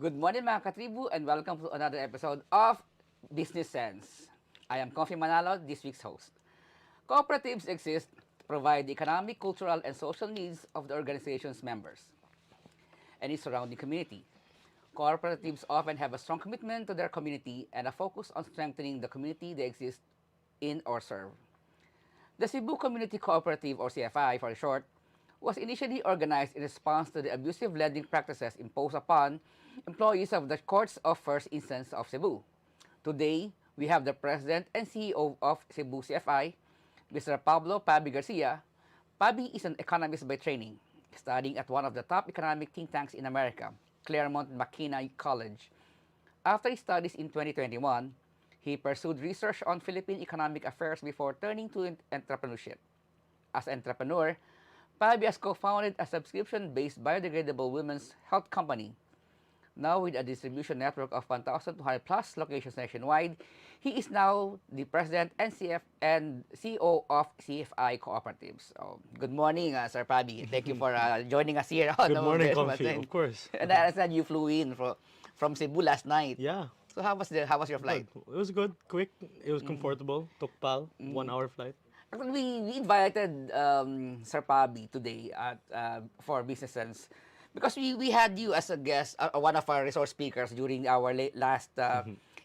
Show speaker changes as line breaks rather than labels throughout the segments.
Good morning mga katribu and welcome to another episode of Business Sense. I am Komfie Manalo, this week's host. Cooperatives exist to provide the economic, cultural, and social needs of the organization's members and its surrounding community. Cooperatives often have a strong commitment to their community and a focus on strengthening the community they exist in or serve. The Cebu Community Cooperative, or CFI for short, was initially organized in response to the abusive lending practices imposed upon employees of the Courts of First Instance of Cebu. Today, we have the President and CEO of Cebu CFI, Mr. Pablo Paby Garcia. Paby is an economist by training, studying at one of the top economic think tanks in America, Claremont McKenna College. After his studies in 2021, he pursued research on Philippine economic affairs before turning to entrepreneurship. As an entrepreneur, Paby has co-founded a subscription-based biodegradable women's health company. Now with a distribution network of 1,200 plus locations nationwide, he is now the president and CEO of CFI Cooperatives. So, good morning, Sir Paby. Thank you for joining us here on
Good
the
morning,
Business
Komfie.
Sense.
Of course.
And I understand you flew in from Cebu last night.
Yeah.
So how was your flight?
Good. It was good, quick. It was comfortable. Took PAL, 1 hour flight.
Actually, we invited Sir Paby today for Business Sense because we had you as a guest, one of our resource speakers during our last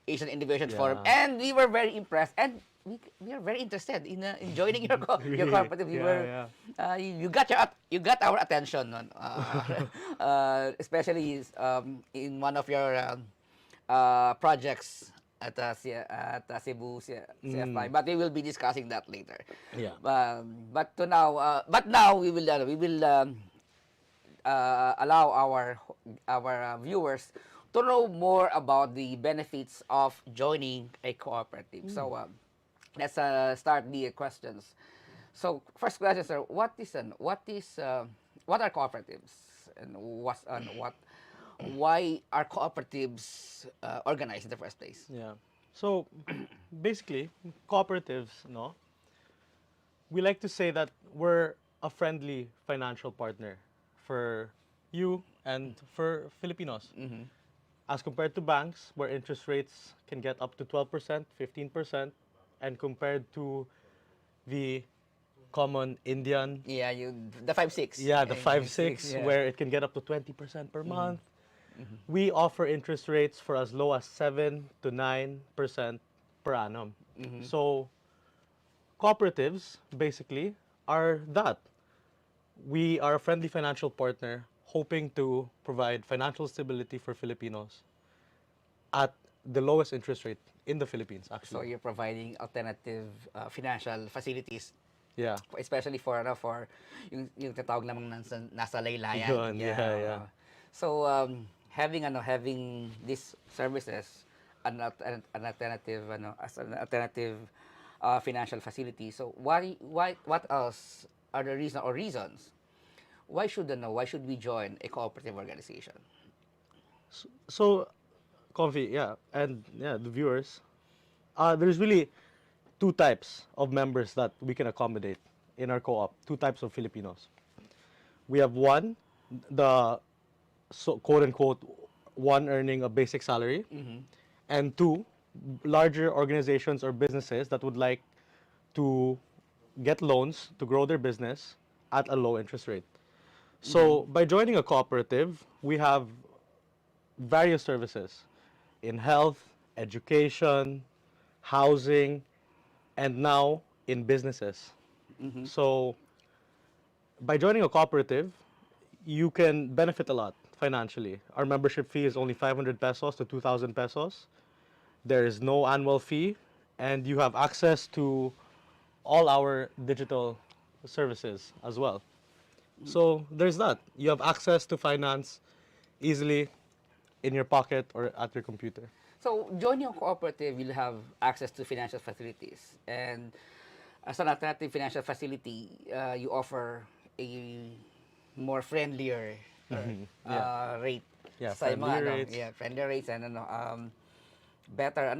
Asian Innovation
Yeah.
Forum, and we were very impressed, and we are very interested in joining your your cooperative. We were you got our attention, especially in one of your projects at Cebu CFI, but we will be discussing that later.
Yeah.
But now we will allow our viewers to know more about the benefits of joining a cooperative. So let's start the questions. So first question, sir, what are cooperatives and why are cooperatives organized in the first place?
Yeah. So, basically, cooperatives, no? We like to say that we're a friendly financial partner for you and for Filipinos. As compared to banks, where interest rates can get up to 12%, 15%, and compared to the common Indian,
Yeah, the 5-6.
yeah, the 5-6,
yeah.
where it can get up to 20% per month. We offer interest rates for as low as 7 to 9% per annum. So cooperatives basically are that. We are a friendly financial partner hoping to provide financial stability for Filipinos at the lowest interest rate in the Philippines,
So
actually.
you're providing alternative financial facilities,
Yeah.
especially for yung tatawag namang nasa laylayan.
Yun, yeah.
So having these services an alternative as an alternative financial facility. So what else are the reasons why should we join a cooperative organization?
So, Komfie, yeah, and yeah, the viewers, there's really two types of members that we can accommodate in our co-op, two types of Filipinos. We have one, the quote unquote, one earning a basic salary, and two, larger organizations or businesses that would like to get loans to grow their business at a low interest rate. So by joining a cooperative, we have various services in health, education, housing, and now in businesses. So by joining a cooperative, you can benefit a lot financially. Our membership fee is only 500 pesos to 2,000 pesos. There is no annual fee, and you have access to all our digital services as well. So there's that. You have access to finance easily in your pocket or at your computer.
So joining a cooperative, you'll have access to financial facilities, and as an alternative financial facility, you offer a more friendlier rate.
Yeah,
Sa
friendly
mga,
rates.
yeah, friendlier rates and better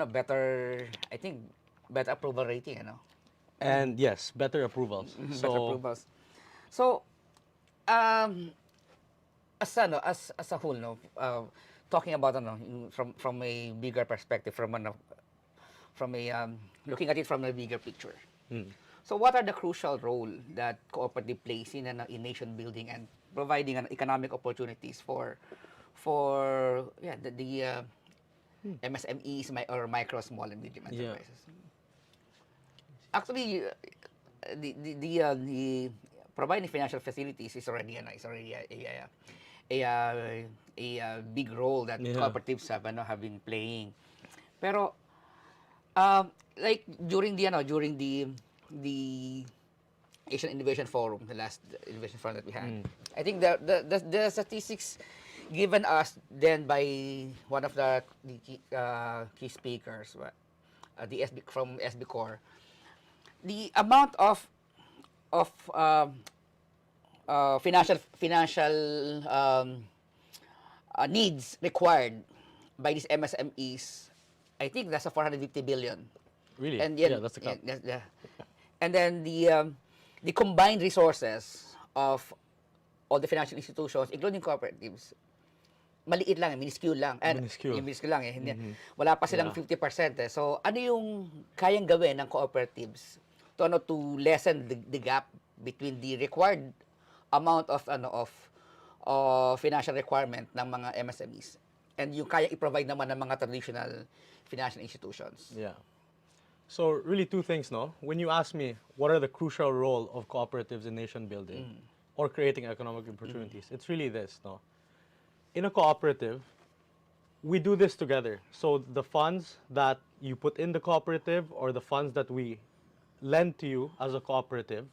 I think better approval rating,
And yes, better approvals.
better
So
approvals. So um as a whole, talking about from a bigger perspective, from a looking at it from a bigger picture.
Mm.
So, what are the crucial role that cooperative plays in nation building and providing economic opportunities for the MSMEs or micro, small, and medium
Yeah.
enterprises? Actually, the providing financial facilities is already a big role that
Yeah.
cooperatives have been playing. Pero like during the Asian Innovation Forum, the last innovation forum that we had,
Mm.
I think the statistics given us then by one of the key speakers, the from SB Core, the amount of financial needs required by these MSMEs, I think that's a 450 billion.
Really?
And
Yeah,
yan,
that's the
yan,
cap.
and then the combined resources of all the financial institutions, including cooperatives, maliit lang, minuscule lang. And
Minuscule.
yung minuscule lang hindi,
Mhm.
wala pa silang
Yeah.
50%. So, ano yung kayang gawin ng cooperatives to lessen the gap between the required amount of financial requirement ng mga MSMEs and yung kaya i-provide naman ng mga traditional financial institutions.
Yeah. So really two things, no? When you ask me what are the crucial role of cooperatives in nation building or creating economic opportunities, it's really this, no? In a cooperative, we do this together. So the funds that you put in the cooperative or the funds that we lend to you as a cooperative,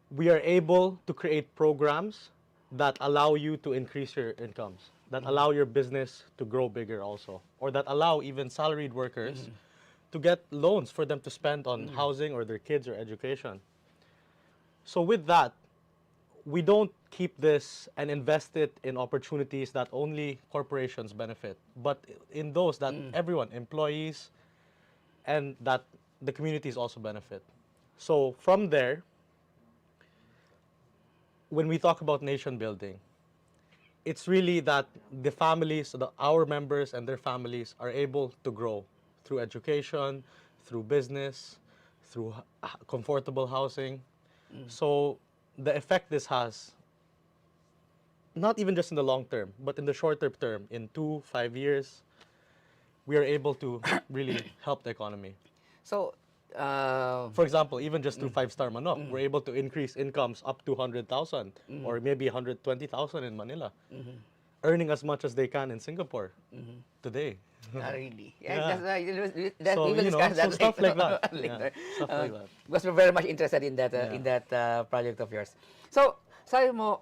we are able to create programs that allow you to increase your incomes, that allow your business to grow bigger also, or that allow even salaried workers to get loans for them to spend on housing or their kids or education. So with that, we don't keep this and invest it in opportunities that only corporations benefit, but in those that everyone, employees, and that the communities also benefit. So from there, when we talk about nation building, it's really that the families, our members and their families are able to grow through education, through business, through comfortable housing. So the effect this has, not even just in the long term, but in the shorter term, in 2, 5 years, we are able to really help the economy.
So,
For example, even just through five-star manok, we're able to increase incomes up to 100,000 or maybe 120,000 in Manila, earning as much as they can in Singapore today.
really.
Yeah.
We
So,
will
you know,
discuss that
so stuff like
later.
that.
later.
Yeah, stuff like that.
Because we're very much interested in that
Yeah.
project of yours. So, sabi mo,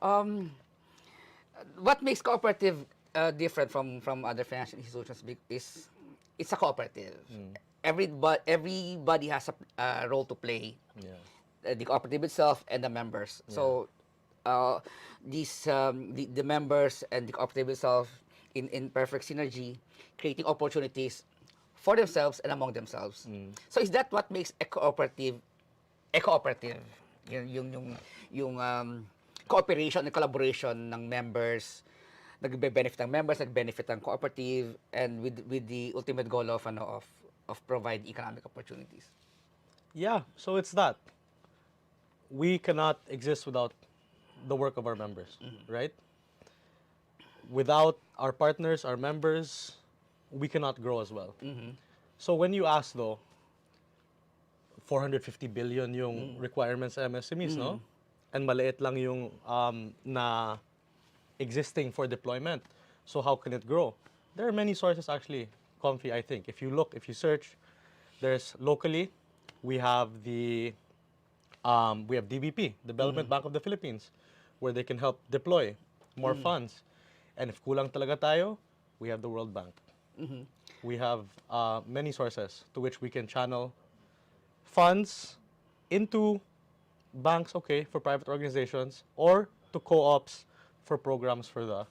what makes cooperative different from other financial institutions is it's a cooperative. Everybody has a role to play.
Yeah.
The cooperative itself and the members. So, the members and the cooperative itself in perfect synergy, creating opportunities for themselves and among themselves. So, is that what makes a cooperative a cooperative? Yung cooperation and collaboration ng members, nagbe-benefit ng members, nagbe-benefit ng cooperative, and with the ultimate goal of provide economic opportunities.
Yeah, so it's that. We cannot exist without the work of our members, right? Without our partners, our members, we cannot grow as well. So when you ask though, 450 billion yung requirements sa MSMEs, no? And maliit lang yung na existing for deployment. So how can it grow? There are many sources actually, Komfie, I think. If you look, if you search, there's locally, we have we have DBP, Development Bank of the Philippines, where they can help deploy more funds. And if kulang talaga tayo, we have the World Bank. We have many sources to which we can channel funds into banks, okay, for private organizations, or to co-ops for programs for the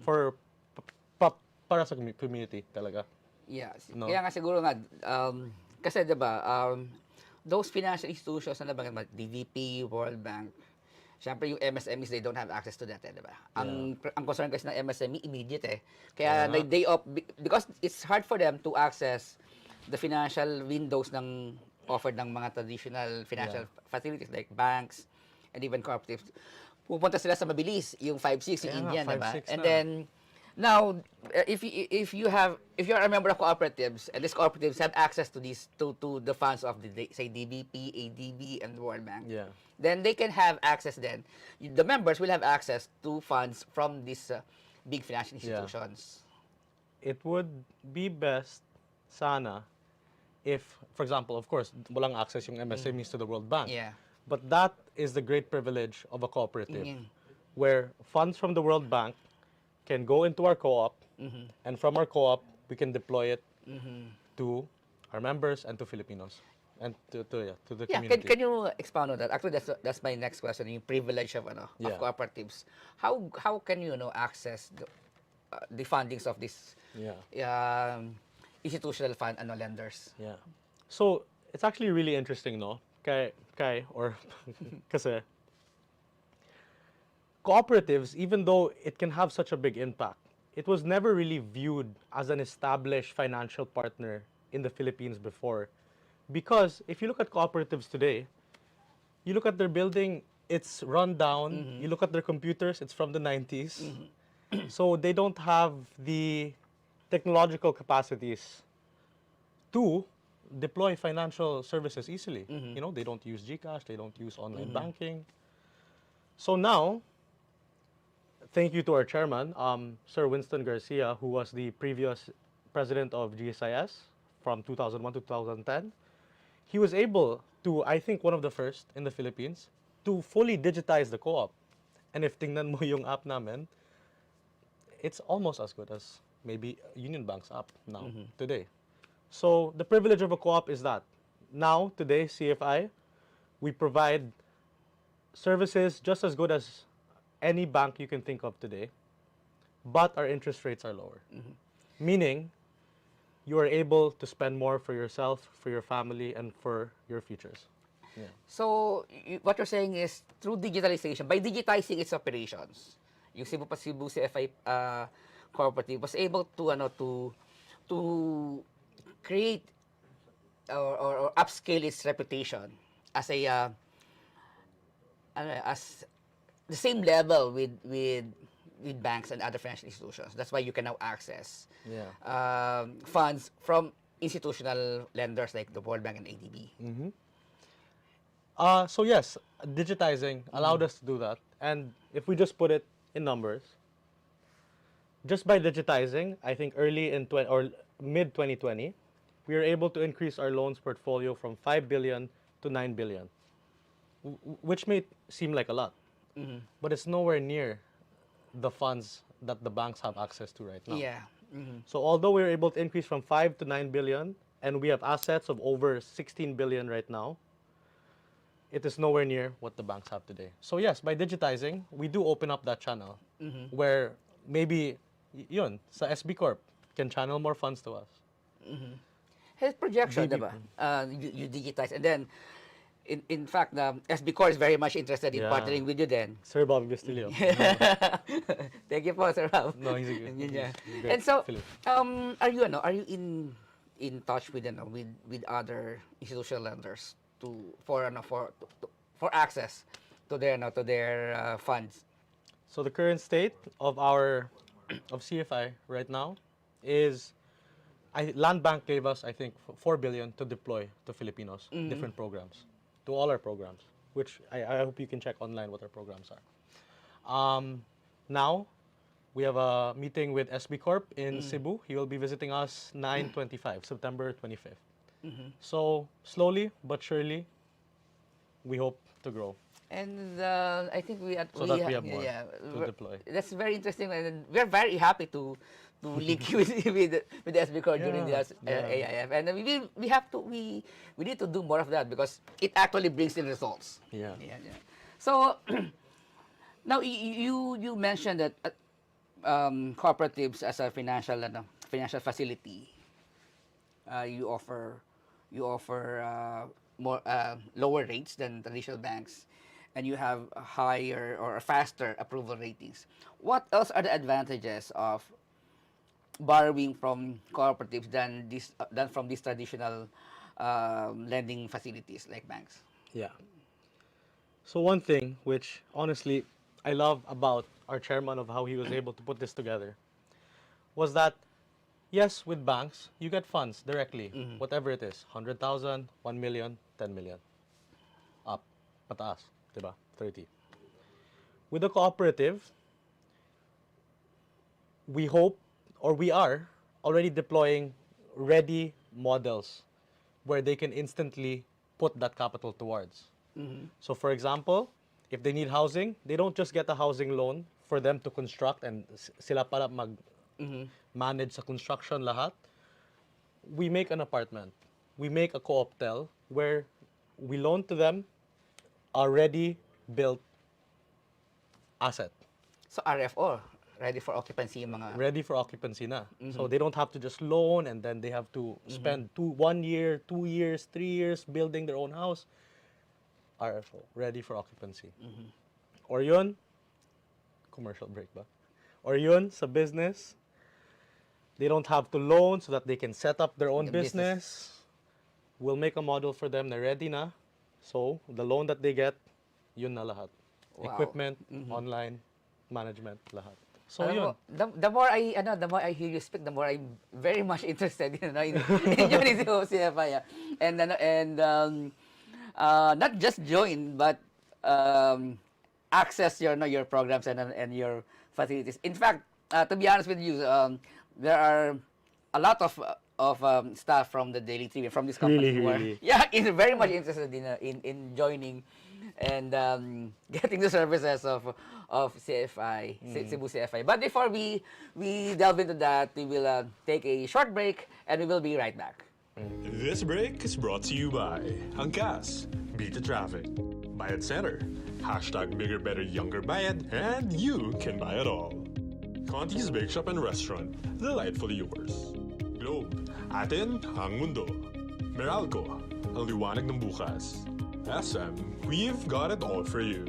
for para sa community talaga.
Yeah.
No?
Kaya nga siguro nga, kasi diba, those financial institutions na nabanggit mo, DVP, World Bank, Siyempre, yung MSMEs, they don't have access to that, di ba?
Yeah.
Ang concern kasi ng MSME, immediate Kaya,
Yeah.
because it's hard for them to access the financial windows ng offered ng mga traditional financial
Yeah.
facilities like banks and even cooperatives. Pupunta sila sa mabilis, yung 5-6,
Kaya
yung
nga,
Indian, di
5,
ba?
6
And
na.
then, now, if you're a member of cooperatives, and these cooperatives have access to these to the funds of say DBP, ADB, and World Bank,
Yeah.
then they can have access. Then the members will have access to funds from these big financial
Yeah.
institutions.
It would be best, sana, if, for example, of course, walang access yung MSMEs to the World Bank.
Yeah.
But that is the great privilege of a cooperative,
Mm.
where funds from the World Bank can go into our co-op, and from our co-op, we can deploy it to our members and to Filipinos, and to the
Yeah,
community.
can you expound on that? Actually, that's my next question. Yung privilege of
Yeah.
cooperatives. How can you access the fundings of these
Yeah.
institutional fund lenders?
Yeah. So, it's actually really interesting, no? Or kasi cooperatives, even though it can have such a big impact, it was never really viewed as an established financial partner in the Philippines before. Because if you look at cooperatives today, you look at their building, it's run down. You look at their computers, it's from the 90s. So they don't have the technological capacities to deploy financial services easily. You know, they don't use GCash, they don't use online banking. So now, thank you to our chairman, Sir Winston Garcia, who was the previous president of GSIS from 2001 to 2010. He was able to, I think, one of the first in the Philippines to fully digitize the co-op. And if tingnan mo yung app namin, it's almost as good as maybe Union Bank's app now, today. So the privilege of a co-op is that now, today, CFI, we provide services just as good as any bank you can think of today, but our interest rates are lower. Meaning, you are able to spend more for yourself, for your family, and for your futures. Yeah.
So, what you're saying is, through digitalization, by digitizing its operations, yung Cebu CFI cooperative was able to to create or upscale its reputation as as the same level with banks and other financial institutions. That's why you can now access
Yeah.
funds from institutional lenders like the World Bank and ADB.
So yes, digitizing allowed us to do that. And if we just put it in numbers, just by digitizing, I think early in mid 2020, we were able to increase our loans portfolio from 5 billion to 9 billion, which may seem like a lot, but it's nowhere near the funds that the banks have access to right now.
Yeah.
So although we were able to increase from 5 to 9 billion, and we have assets of over 16 billion right now, it is nowhere near what the banks have today. So yes, by digitizing, we do open up that channel where maybe yun, sa SB Corp can channel more funds to us.
His projection,
BB.
diba? You digitize. And then, in fact, the SB Core is very much interested in
Yeah.
partnering with you then.
Sir Bobby Bastillo.
Thank you po, Sir Rob.
No, he's a good.
Yun niya.
he's great.
And so,
Philip.
are you in touch with with other institutional lenders for access to their funds?
So the current state of our CFI right now is Land Bank gave us, I think, 4 billion to deploy to Filipinos, different programs, to all our programs, which I hope you can check online what our programs are. Now, we have a meeting with SB Corp in Cebu. He will be visiting us 9/25, September 25th. So, slowly but surely, we hope to grow.
And I think we have
more to deploy.
That's very interesting, and we're very happy to link you with the SB Core during the AIF. And we need to do more of that because it actually brings in results.
Yeah.
So now you mentioned that cooperatives as a financial facility, you offer more lower rates than traditional banks. and you have a higher or faster approval ratings. What else are the advantages of borrowing from cooperatives than from these traditional lending facilities like banks?
Yeah. So one thing which honestly I love about our chairman of how he was able to put this together was that yes, with banks, you get funds directly, whatever it is, 100,000, 1 million, 10 million, up, pataas, diba? 30. With a cooperative, we hope or we are already deploying ready models where they can instantly put that capital towards. So for example, if they need housing, they don't just get a housing loan for them to construct and sila pala manage sa construction lahat. We make an apartment. We make a co-optel where we loan to them a ready built asset.
So RFO, ready for occupancy yung mga...
Ready for occupancy na. So they don't have to just loan and then they have to spend 1 year, 2 years, 3 years building their own house. RFO, ready for occupancy. Or yun, commercial break ba? Or yun, sa business, they don't have to loan so that they can set up their own
The business.
business. We'll make a model for them na ready na. So, the loan that they get, yun na lahat.
Wow.
Equipment, online, management, lahat. So,
Alam
yun.
mo, the more I hear you speak, the more I'm very much interested in joining the CFI. Not just join, but access your programs and your facilities. In fact, to be honest with you, there are a lot of staff from the Daily Tribune, from this company,
Really,
who are
really?
is very much interested in joining and getting the services of CFI, Cebu CFI. But before we delve into that, we will take a short break and we will be right back.
This break is brought to you by Angkas, Beat the Traffic, Bayad Center, hashtag Bigger Better Younger Bayad, and you can buy it all. Conti's Bake Shop and Restaurant, delightfully yours. Globe, atin ang mundo. Meralco, ang liwanag ng bukas. SM, we've got it all for you.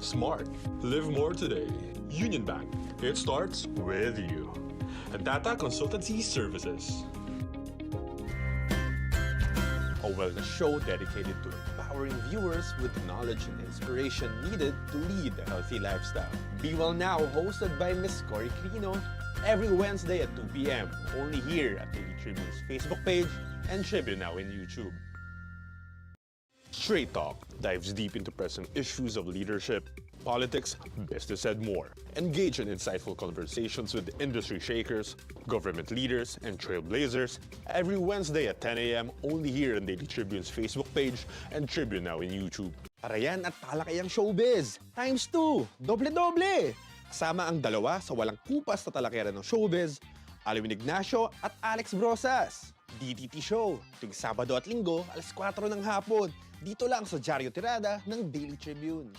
Smart, live more today. Union Bank, it starts with you. And Tata Consultancy Services, a wellness show dedicated to empowering viewers with the knowledge and inspiration needed to lead a healthy lifestyle. Be Well Now, hosted by Miss Cory Crino, every Wednesday at 2 p.m. only here at Daily Tribune's Facebook page and Tribune Now in YouTube. Straight Talk dives deep into present issues of leadership, politics, business, and more. Engage in insightful conversations with industry shakers, government leaders, and trailblazers every Wednesday at 10 a.m. only here on Daily Tribune's Facebook page and Tribune Now in YouTube.
Arayan at talakayang showbiz, times 2, doble-doble! Kasama ang dalawa sa walang kupas na talakayan ng showbiz, Alwin Ignacio at Alex Brosas. DTT Show, tuwing Sabado at Linggo, alas 4 ng hapon, dito lang sa Diaryo Tirada ng Daily Tribune.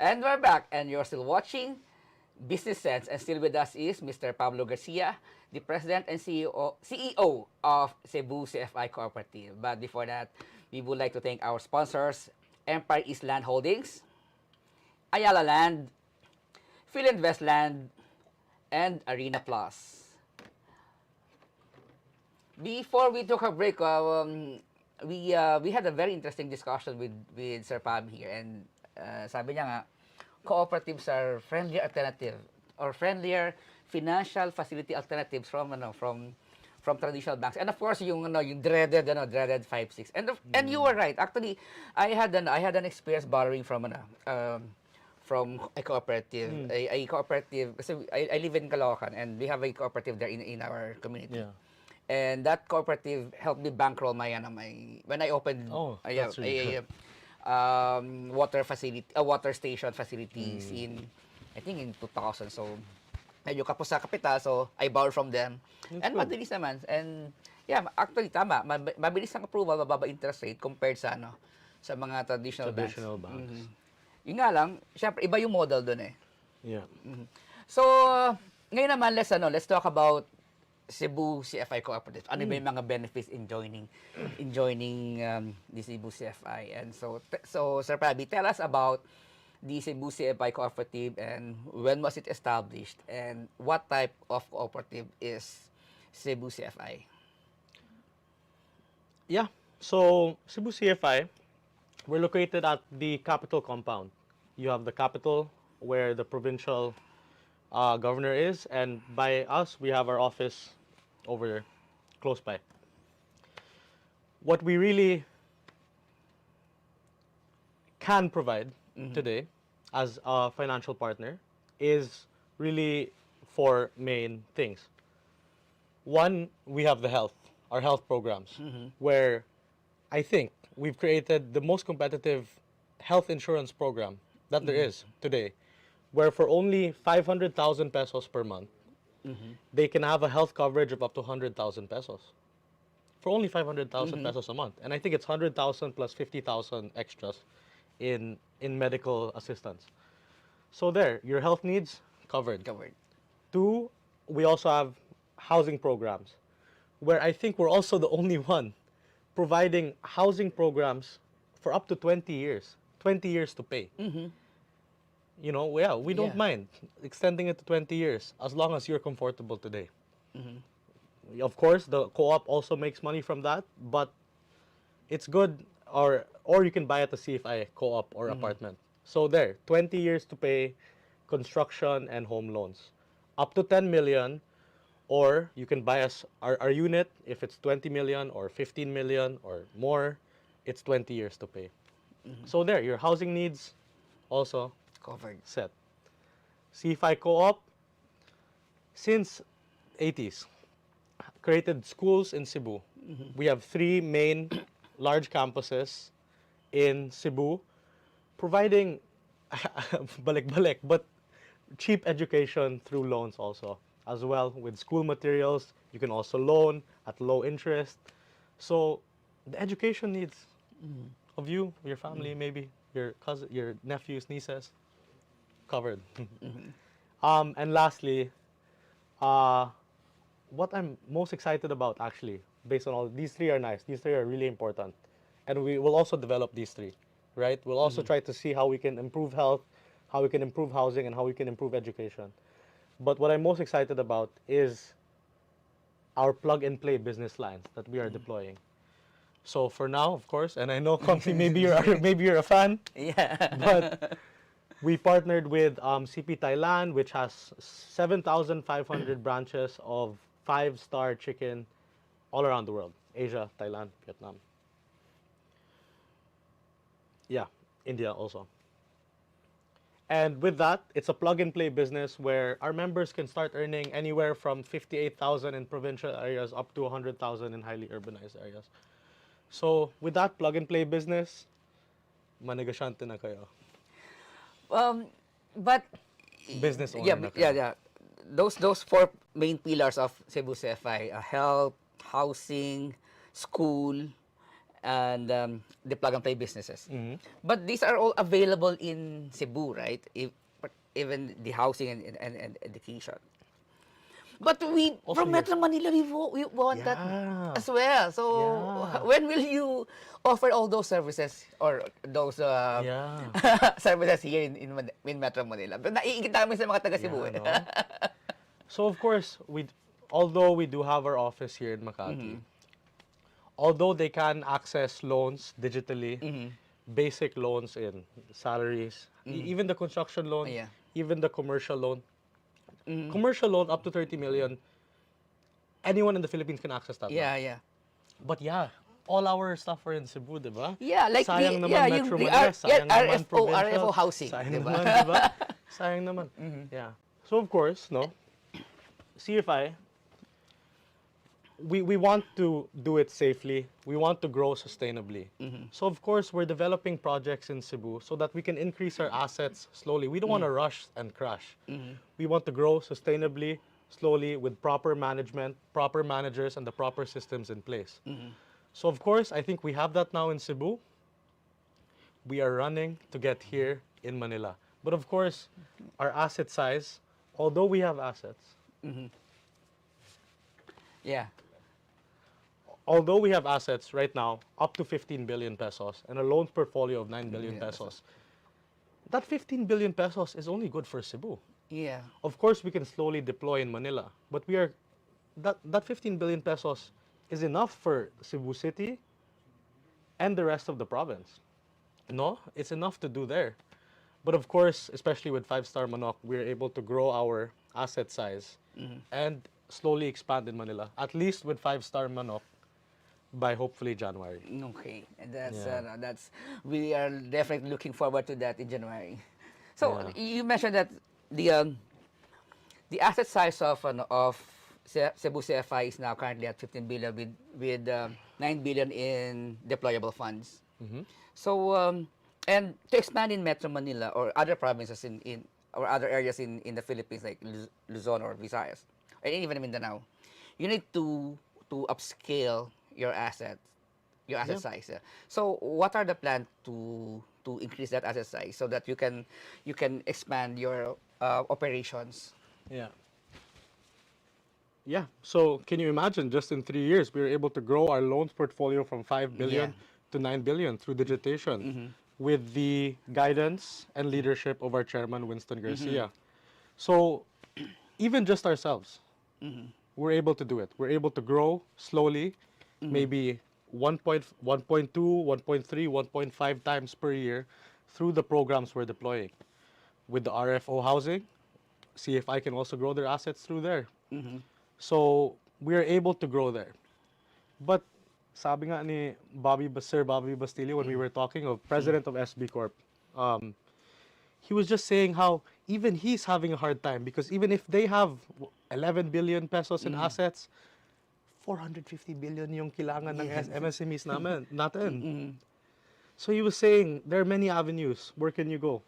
And we're back, and you're still watching Business Sense, and still with us is Mr. Pablo Garcia, the President and CEO of Cebu CFI Cooperative. But before that, we would like to thank our sponsors, Empire East Land Holdings, Ayala Land, Philinvest Land, and Arena Plus. Before we took a break, we had a very interesting discussion with Sir Pab here, and sabi niya nga, cooperatives are friendlier alternative or friendlier financial facility alternatives from traditional banks. And of course, yung dreaded 5-6. And you were right. Actually, I had an experience borrowing from a cooperative. A cooperative, kasi I live in Caloocan and we have a cooperative there in our community.
Yeah.
And that cooperative helped me bankroll when I opened
that's really good.
water station facilities in I think in 2000. So medyo kapos sa kapital, so I borrowed from them.
That's
And
good.
mabilis naman. And yeah, actually tama, mabilis ang approval, mababa interest rate compared sa sa mga traditional banks. Yun nga lang, syempre iba yung model doon eh.
Yeah.
So ngayon naman let's talk about Cebu CFI Cooperative? Ano ba yung mga benefits in joining the Cebu CFI? And so Sir Paby, tell us about the Cebu CFI Cooperative and when was it established and what type of cooperative is Cebu CFI?
Yeah. So Cebu CFI, we're located at the capital compound. You have the capital where the provincial governor is, and by us, we have our office over there, close by. What we really can provide today as a financial partner is really four main things. One, we have our health programs, where I think we've created the most competitive health insurance program that there is today, where for only 500,000 pesos per month, they can have a health coverage of up to 100,000 pesos. For only 500,000 pesos a month. And I think it's 100,000 plus 50,000 extras in medical assistance. So there, your health needs covered. Two, we also have housing programs, where I think we're also the only one providing housing programs for up to 20 years. 20 years to pay. You know, yeah, we don't mind extending it to 20 years as long as you're comfortable today. Of course, the co-op also makes money from that, but it's good, or you can buy at a CFI co-op or apartment. So there, 20 years to pay, construction and home loans. Up to 10 million, or you can buy us our unit if it's 20 million or 15 million or more, it's 20 years to pay. So there, your housing needs also
Covered.
set. CFI Co-op, since 80s, created schools in Cebu. We have 3 main large campuses in Cebu, providing balik-balik, but cheap education through loans also, as well with school materials. You can also loan at low interest. So the education needs of you, your family, maybe your cousin, your nephews, nieces, covered. And lastly, what I'm most excited about, actually, based on all these 3 are nice. These 3 are really important, and we will also develop these 3, right? We'll also try to see how we can improve health, how we can improve housing, and how we can improve education. But what I'm most excited about is our plug-and-play business lines that we are deploying. So for now, of course, and I know Komfie, maybe you're a fan,
Yeah.
but we partnered with CP Thailand, which has 7,500 branches of 5-star chicken all around the world. Asia, Thailand, Vietnam. Yeah, India also. And with that, it's a plug-and-play business where our members can start earning anywhere from 58,000 in provincial areas up to 100,000 in highly urbanized areas. So with that plug-and-play business, manegosyante na kayo.
But
Business owner na kayo.
yeah. Those 4 main pillars of Cebu CFI: health, housing, school, and the plug-and-play businesses. But these are all available in Cebu, right? Even the housing and education. But we,
Also
from
here.
Metro Manila, we want that
Yeah.
as well. So
Yeah.
when will you offer all those services or those
Yeah.
services here in Metro Manila? But naiingit namin sa mga taga Cebu.
Yeah, no? So of course, although we do have our office here in Makati, although they can access loans digitally, basic loans in salaries, even the construction loan,
Yeah.
even the commercial loan. Commercial loan up to 30 million, anyone in the Philippines can access that.
Yeah,
now.
yeah.
But yeah, all our stuff are in Cebu, di ba?
Yeah, like
sayang
the,
naman
yeah,
Metro
the
Manila, sayang naman
RFO,
provincial,
RFO housing,
sayang
di ba?
naman, di ba? Sayang naman. Yeah. So of course, no, CFI, we want to do it safely. We want to grow sustainably. So of course, we're developing projects in Cebu so that we can increase our assets slowly. We don't want to rush and crash. We want to grow sustainably, slowly, with proper management, proper managers, and the proper systems in place. So of course, I think we have that now in Cebu. We are running to get here in Manila. But of course, our asset size, although we have assets,
Yeah.
Although we have assets right now up to 15 billion pesos and a loan portfolio of 9 billion
Billion
pesos, that 15 billion pesos is only good for Cebu.
Yeah.
Of course, we can slowly deploy in Manila, but that 15 billion pesos is enough for Cebu City and the rest of the province. No, it's enough to do there. But of course, especially with five-star Manok, we're able to grow our asset size and slowly expand in Manila, at least with five-star Manok by hopefully January.
Okay, and
Yeah.
that's we are definitely looking forward to that in January. So
Yeah.
you mentioned that the asset size of Cebu CFI is now currently at 15 billion with 9 billion in deployable funds. So and to expand in Metro Manila or other provinces in or other areas in the Philippines like Luzon or Visayas and even Mindanao, you need to upscale your asset
Yeah.
size. So what are the plans to increase that asset size so that you can expand your operations?
Yeah. Yeah. So can you imagine just in 3 years, we were able to grow our loans portfolio from 5
Yeah.
billion to 9 billion through digitation with the guidance and leadership of our chairman, Winston Garcia. So even just ourselves, we're able to do it. We're able to grow slowly, maybe 1.2, 1.3, 1.5 times per year through the programs we're deploying. With the RFO housing, see if I can also grow their assets through there. So we are able to grow there. But sabi nga ni Sir Bobby Bastillo when we were talking of president of SB Corp, he was just saying how even he's having a hard time because even if they have 11 billion pesos in assets, 450 billion yung kailangan ng MSMEs natin. So he was saying there are many avenues. Where can you go?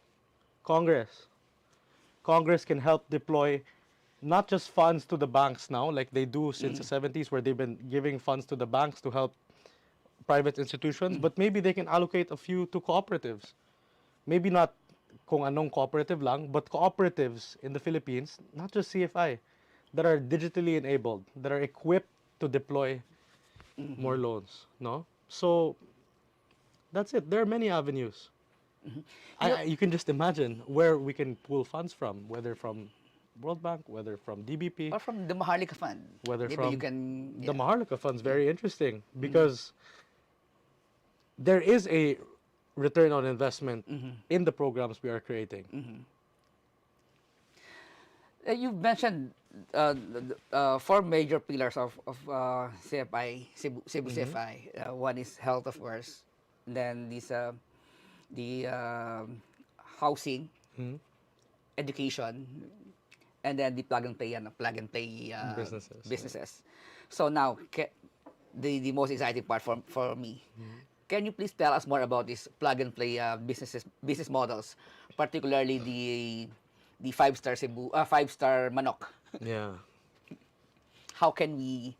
Congress. Congress can help deploy not just funds to the banks now, like they do since the 70s, where they've been giving funds to the banks to help private institutions, but maybe they can allocate a few to cooperatives. Maybe not kung anong cooperative lang, but cooperatives in the Philippines, not just CFI, that are digitally enabled, that are equipped to deploy more loans, no? So that's it. There are many avenues. You can just imagine where we can pull funds from, whether from World Bank, whether from DBP,
Or from the Maharlika Fund.
whether
Maybe
from
you can
the Maharlika Fund's very interesting because there is a return on investment in the programs we are creating.
You've mentioned four major pillars of CFI, Cebu CFI. One is health, of course. Then the housing, education, and then the plug and play
Businesses, yeah.
businesses. So now, the most exciting part for me. Can you please tell us more about these plug and play business models, particularly the five-star Manok?
Yeah.
How can we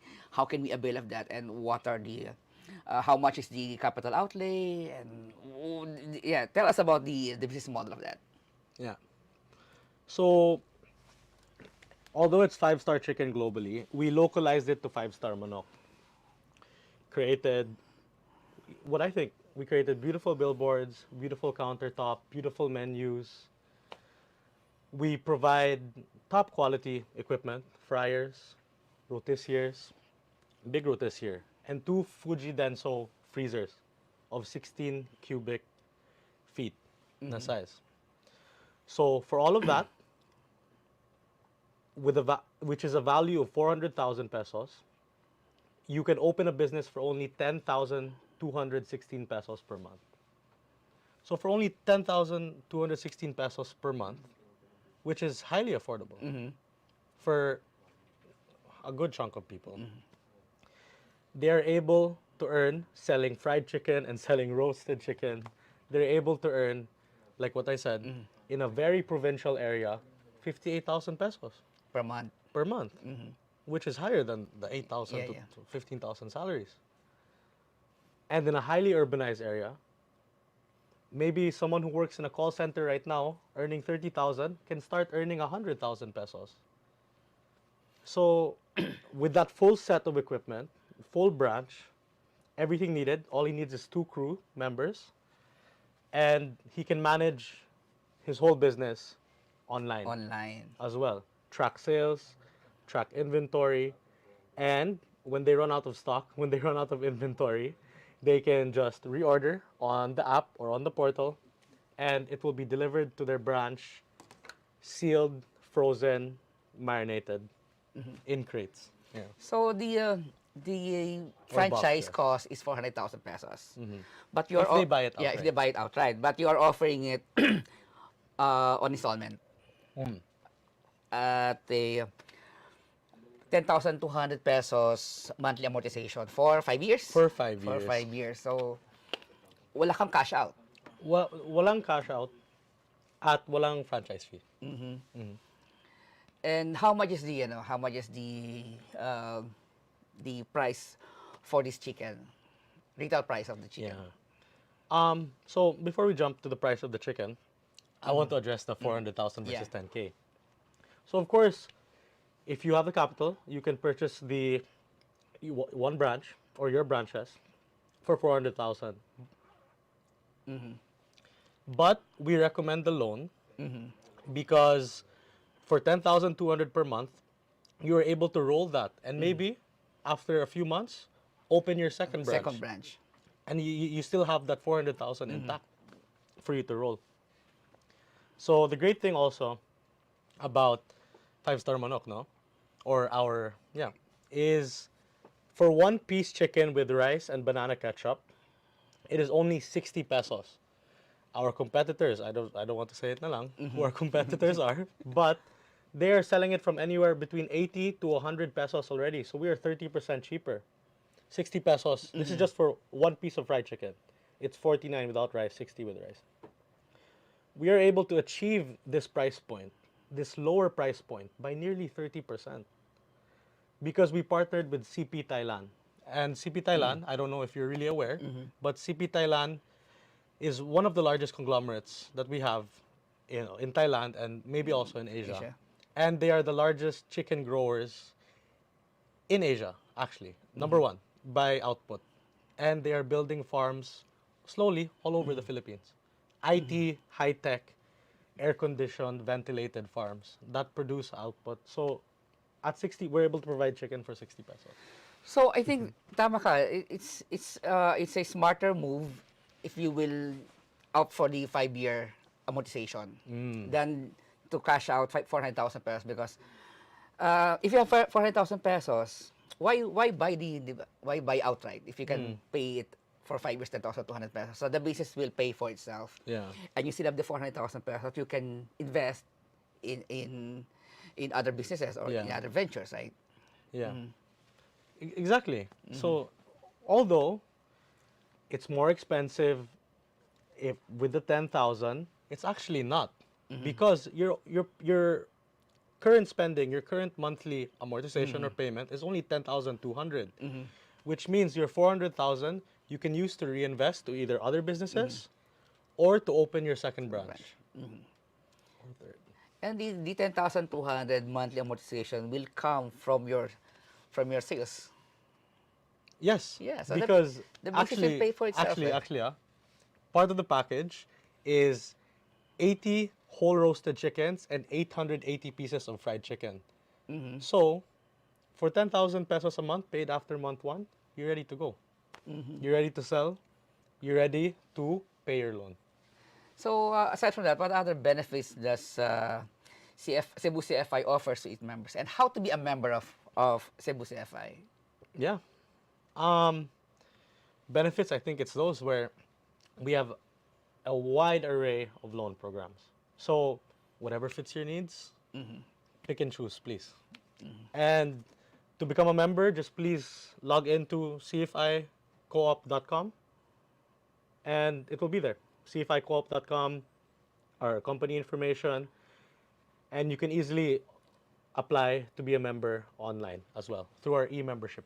avail of that, and what are the how much is the capital outlay, and yeah, tell us about the business model of that.
Yeah. So, although it's five-star chicken globally, we localized it to five-star manok. Created what I think we created beautiful billboards, beautiful countertop, beautiful menus. We provide top quality equipment, fryers, rotisseries, big rotisserie, and two Fuji Denso freezers of 16 cubic feet na size. So for all of that, with which is a value of 400,000 pesos, you can open a business for only 10,216 pesos per month. So for only 10,216 pesos per month, which is highly affordable for a good chunk of people, they are able to earn selling fried chicken and selling roasted chicken. They're able to earn, like what I said, in a very provincial area, 58,000 pesos
Per month.
per month, which is higher than the 8,000
Yeah,
to
yeah.
15,000 salaries. And in a highly urbanized area, maybe someone who works in a call center right now, earning 30,000, can start earning 100,000 pesos. So, with that full set of equipment, full branch, everything needed, all he needs is 2 crew members, and he can manage his whole business online
Online.
as well. Track sales, track inventory, and when they run out of stock, when they run out of inventory, they can just reorder on the app or on the portal, and it will be delivered to their branch, sealed, frozen, marinated in crates. Yeah.
So the
Or
franchise
boxes.
cost is 400,000 pesos. But you're
If they buy it
yeah, if
outright.
they buy it outright, but you are offering it on installment at the 10,200 pesos monthly amortization for 5 years.
For 5
For
years.
5 years. So wala kang cash out.
Walang cash out at walang franchise fee.
And how much is the price for this chicken? Retail price of the chicken.
Yeah. So before we jump to the price of the chicken, I want to address the 400,000 versus
Yeah.
10K. So of course, if you have the capital, you can purchase one branch or your branches for 400,000. But we recommend the loan because for 10,200 per month, you are able to roll that, and maybe after a few months, open your second branch,
Second branch.
and you still have that 400,000 intact for you to roll. So the great thing also about five-star manok, no, or our is for one piece chicken with rice and banana ketchup, it is only 60 pesos. Our competitors, I don't want to say it na lang, who our competitors are, but they are selling it from anywhere between 80 to 100 pesos already. So we are 30% cheaper. 60 pesos. This is just for one piece of fried chicken. It's 49 without rice, 60 with rice. We are able to achieve this price point, this lower price point, by nearly 30%. Because we partnered with CP Thailand. And CP Thailand, I don't know if you're really aware, but CP Thailand is one of the largest conglomerates that we have in Thailand and maybe also in Asia.
Asia.
And they are the largest chicken growers in Asia, actually. Number one, by output. And they are building farms slowly all over the Philippines. IT, high-tech, air-conditioned, ventilated farms that produce output. So at 60, we're able to provide chicken for 60 pesos.
So I think tama ka. It's a smarter move if you will opt for the 5-year amortization than to cash out 400,000 pesos, because if you have 400,000 pesos, why buy outright if you can pay it for 5 years 10,200 pesos? So the business will pay for itself.
Yeah.
And you still have the 400,000 pesos you can invest in other businesses or in
Yeah.
other ventures, right?
Yeah. Exactly. So, although it's more expensive if with the 10,000, it's actually not, because your current spending, your current monthly amortization or payment is only 10,200, which means your 400,000 you can use to reinvest to either other businesses or to open your second branch. Or third.
And the 10,200 monthly amortization will come from your sales.
Yes.
Yeah, so
because
the business will pay for itself,
Actually,
eh?
part of the package is 80 whole roasted chickens and 880 pieces of fried chicken. So, for 10,000 pesos a month paid after month 1, you're ready to go. You're ready to sell. You're ready to pay your loan.
So aside from that, what other benefits does Cebu CFI offers to its members, and how to be a member of Cebu CFI?
Yeah. Benefits, I think it's those where we have a wide array of loan programs. So whatever fits your needs, pick and choose, please. And to become a member, just please log into cficoop.com and it will be there. cficoop.com, our company information, and you can easily apply to be a member online as well through our e-membership.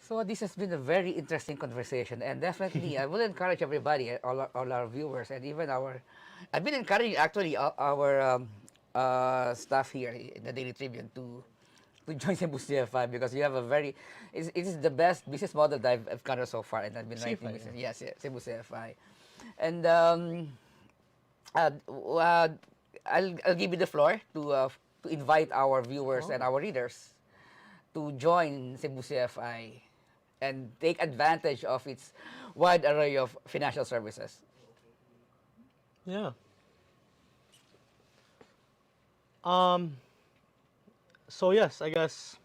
So this has been a very interesting conversation, and definitely I will encourage everybody, all our viewers, and even I've been encouraging actually our staff here in the Daily Tribune to to join Cebu CFI because you have a very, it is the best business model that I've encountered so far, and I've been writing
CFI,
business. Yes, Cebu CFI. And I'll give you the floor to invite our viewers and our readers to join Cebu CFI and take advantage of its wide array of financial services.
Yeah. So yes, I guess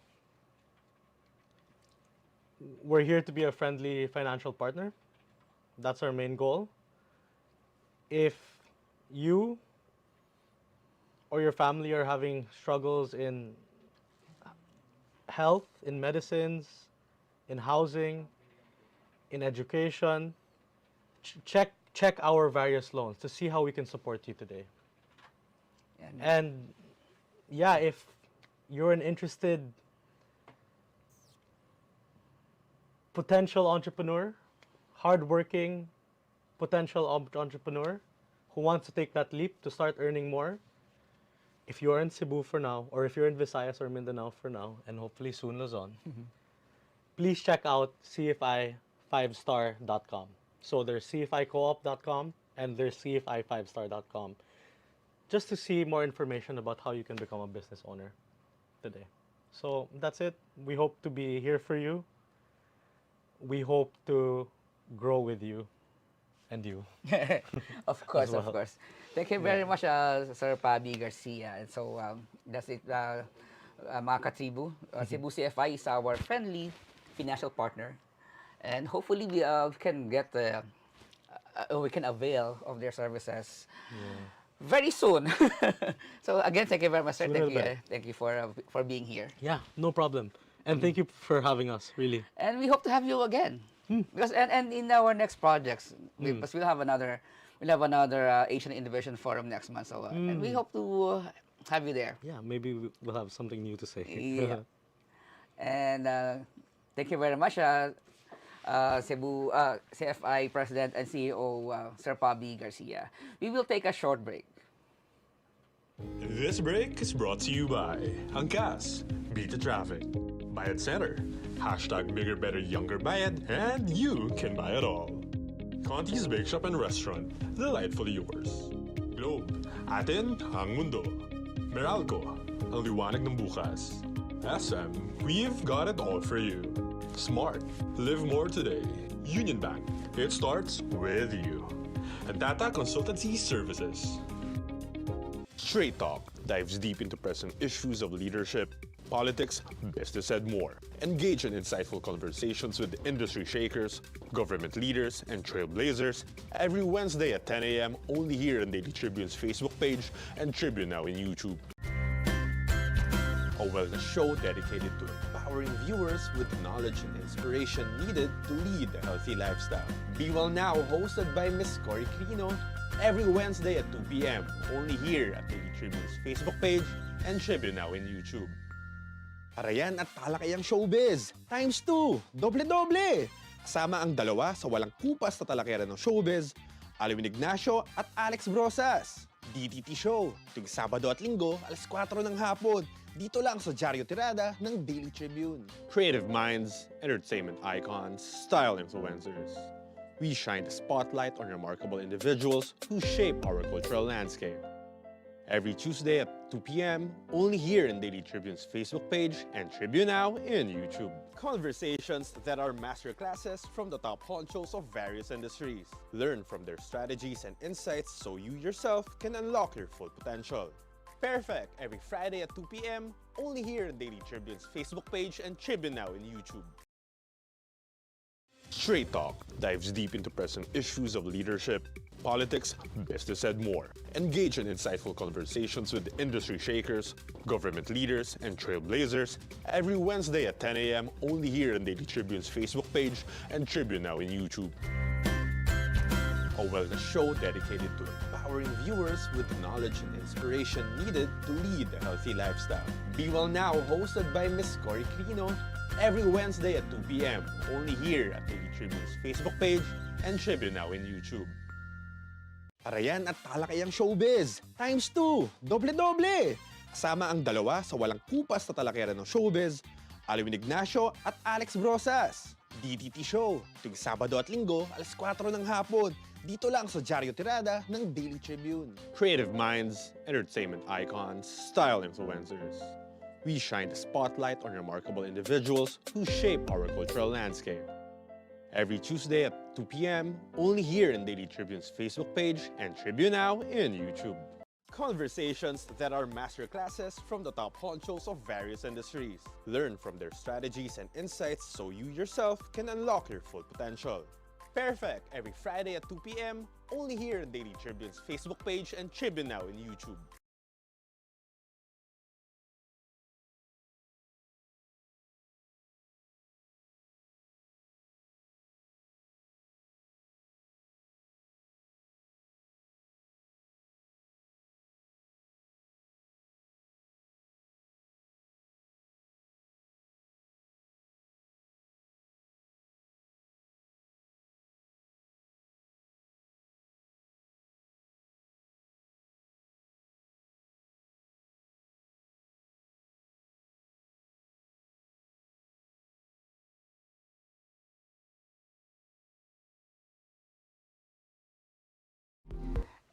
we're here to be a friendly financial partner. That's our main goal. If you or your family are having struggles in health, in medicines, in housing, in education, check our various loans to see how we can support you today. And yeah, if you're an interested potential entrepreneur, hardworking potential entrepreneur who wants to take that leap to start earning more, if you're in Cebu for now, or if you're in Visayas or Mindanao for now, and hopefully soon Luzon, please check out CFI5star.com. So there's CFIcoop.com and there's CFI5star.com, just to see more information about how you can become a business owner today. So that's it. We hope to be here for you. We hope to grow with you and you.
Of course,
well.
of course. Thank you very much, Sir Paby Garcia. And so that's it, mga ka-Tribu. Cebu CFI is our friendly financial partner, and hopefully we can get we can avail of their services very soon. So again, thank you very much, sir.
Sooner the better.
Thank you for being here.
Yeah, no problem. And thank you for having us, really.
And we hope to have you again. Because and in our next projects, because we'll have another Asian Innovation Forum next month. So and we hope to have you there.
Yeah, maybe we'll have something new to say.
Yeah. And thank you very much, Cebu CFI President and CEO Sir Paby Garcia. We will take a short break.
This break is brought to you by Angkas, Beat the Traffic, Bayad Center, hashtag Bigger Better Younger Bayad, and you can buy it all. Conti's Bake Shop and Restaurant, delightfully yours. Globe, atin ang mundo. Meralco, ang liwanag ng bukas. SM, we've got it all for you. Smart, live more today. Union Bank, it starts with you. And Tata Consultancy Services. Straight Talk dives deep into present issues of leadership, politics, business, and more. Engage in insightful conversations with industry shakers, government leaders, and trailblazers every Wednesday at 10 a.m. only here on Daily Tribune's Facebook page and Tribune Now in YouTube. A wellness show dedicated to empowering viewers with the knowledge and inspiration needed to lead a healthy lifestyle. Be Well Now, hosted by Miss Cory Crino, every Wednesday at 2 p.m. only here at Daily Tribune's Facebook page and Tribune Now in YouTube.
Parayan at talakayang showbiz, times 2, doble-doble! Kasama ang dalawa sa walang kupas na talakera ng showbiz, Alwin Ignacio at Alex Brosas. DTT Show, tuwing Sabado at Linggo, alas 4 ng hapon, dito lang sa Diaryo Tirada ng Daily Tribune. Creative minds, entertainment icons, style influencers. We shine the spotlight on remarkable individuals who shape our cultural landscape. Every Tuesday at 2 p.m., only here in Daily Tribune's Facebook page and Tribune Now in YouTube. Conversations that are masterclasses from the top honchos of various industries. Learn from their strategies and insights so you yourself can unlock your full potential. Perfect! Every Friday at 2 p.m., only here in Daily Tribune's Facebook page and Tribune Now in YouTube. Straight Talk dives deep into present issues of leadership, politics, business, and more. Engage in insightful conversations with industry shakers, government leaders, and trailblazers every Wednesday at 10 a.m. only here on Daily Tribune's Facebook page and Tribune Now in YouTube. A wellness show dedicated to empowering viewers with the knowledge and inspiration needed to lead a healthy lifestyle. Be Well Now, hosted by Miss Cory Crino, every Wednesday at 2 p.m. only here at Daily Tribune's Facebook page and Tribune Now in YouTube. Parayan at talakayang showbiz, times 2, doble-doble! Kasama ang dalawa sa walang kupas na talakera ng showbiz, Alwin Ignacio at Alex Brosas. DTT Show, tuwing Sabado at Linggo, alas 4 ng hapon. Dito lang sa Diaryo Tirada ng Daily Tribune. Creative minds, entertainment icons, style influencers. We shine the spotlight on remarkable individuals who shape our cultural landscape. Every Tuesday at 2 p.m., only here in Daily Tribune's Facebook page and Tribune Now in YouTube. Conversations that are masterclasses from the top honchos of various industries. Learn from their strategies and insights so you yourself can unlock your full potential. Perfect every Friday at 2 p.m., only here in Daily Tribune's Facebook page and Tribune Now in YouTube.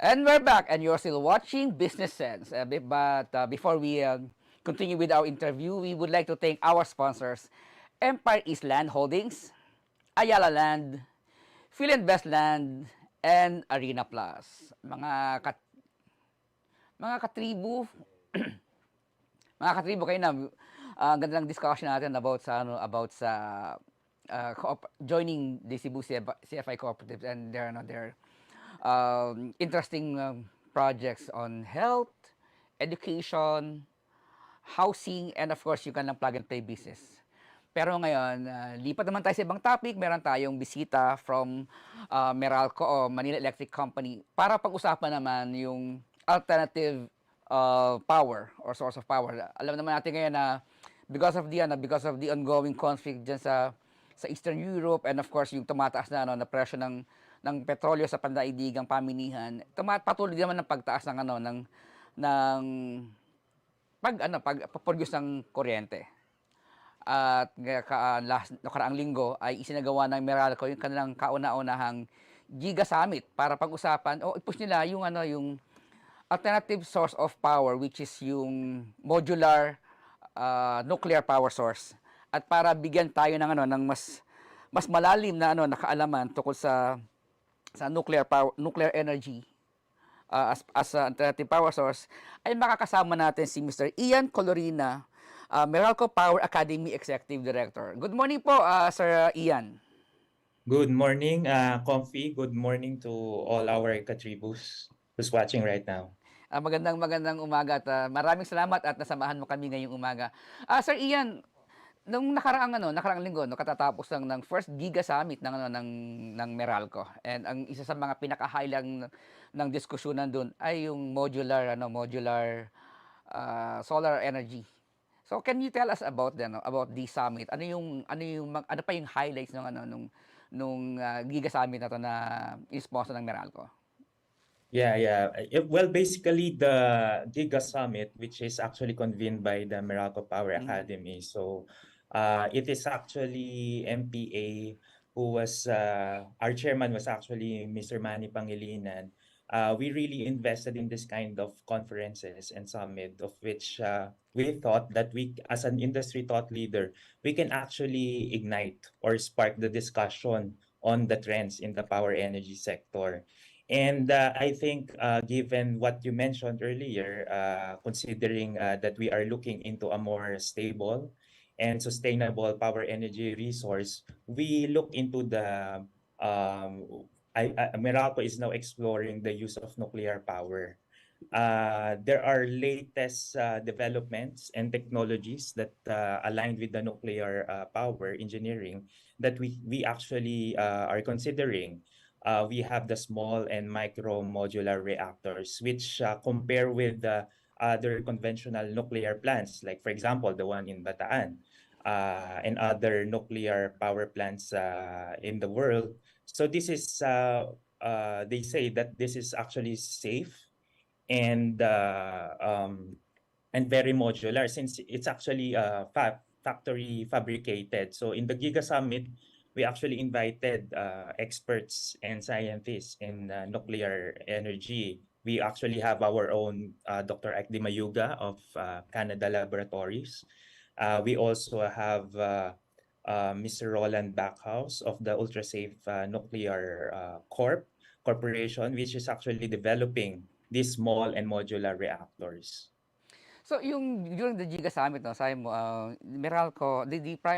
And we're back, and you're still watching Business Sense. But before we continue with our interview, we would like to thank our sponsors, Empire East Land Holdings, Ayala Land, Philinvest Land, and Arena Plus. Mga katribu, mga katribu kayo na, ganda ng discussion natin about sa joining the Cebu CFI Cooperative and their interesting projects on health, education, housing, and of course, yung kanilang plug-and-play business. Pero ngayon, lipat naman tayo sa ibang topic. Meron tayong bisita from Meralco o Manila Electric Company para pag-usapan naman yung alternative power or source of power. Alam naman natin ngayon na because of the ongoing conflict dyan sa Eastern Europe, and of course yung tumataas na presyo ng petrolyo sa pandaigdigang pamilihan, patuloy naman ng pagtaas ng pag-produce ng kuryente. At nakaraang linggo ay isinagawa ng Meralco yung kanilang kauna-unahang Giga Summit para pag-usapan o i-push nila yung alternative source of power, which is yung modular nuclear power source. At para bigyan tayo ng mas malalim na kaalaman tungkol sa nuclear energy as an alternative power source, ay makakasama natin si Mr. Ian Colorina, Meralco Power Academy Executive Director. Good morning po, Sir Ian.
Good morning, Komfie. Good morning to all our katribus who's watching right now.
Magandang umaga at maraming salamat at nasamahan mo kami ngayong umaga. Sir Ian, nung nakaraang linggo, katatapos lang ng first Giga Summit ng Meralco. And ang isa sa mga pinaka-highlight ng diskusyonan doon ay yung modular solar energy. So can you tell us about the summit? Ano pa yung highlights nung Giga Summit na to na sponsor ng Meralco?
Yeah. Well, basically the Giga Summit, which is actually convened by the Meralco Power Academy. So it is actually MPA who was our chairman was actually Mr. Manny Pangilinan. We really invested in this kind of conferences and summit, of which we thought that we, as an industry thought leader, we can actually ignite or spark the discussion on the trends in the power energy sector. And I think given what you mentioned earlier, considering that we are looking into a more stable and sustainable power energy resource, we look into the Meralco is now exploring the use of nuclear power. There are latest developments and technologies that aligned with the nuclear power engineering that we actually are considering. We have the small and micro modular reactors, which compare with the other conventional nuclear plants, like for example, the one in Bataan, and other nuclear power plants in the world. So this is, they say that this is actually safe and and very modular since it's actually factory fabricated. So in the Giga Summit, we actually invited experts and scientists in nuclear energy. We actually have our own Dr. Akdi Mayuga of Canada Laboratories. We also have Mr. Roland Backhouse of the Ultrasafe Nuclear Corporation, which is actually developing these small and modular reactors.
So yung during the Giga Summit, no, sabi mo, Meralco,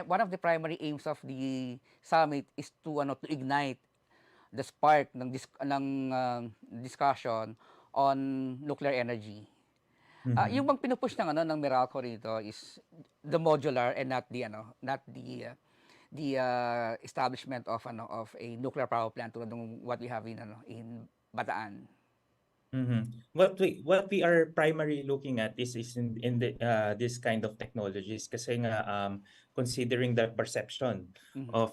one of the primary aims of the summit is to to ignite the spark ng discussion on nuclear energy.
Mhm.
Yung bang pinupush ng Meralco rito is the modular and not the establishment of a nuclear power plant tulad ng what we have in Bataan.
What we are primarily looking at is in this kind of technologies kasi nga considering
Mhm.
of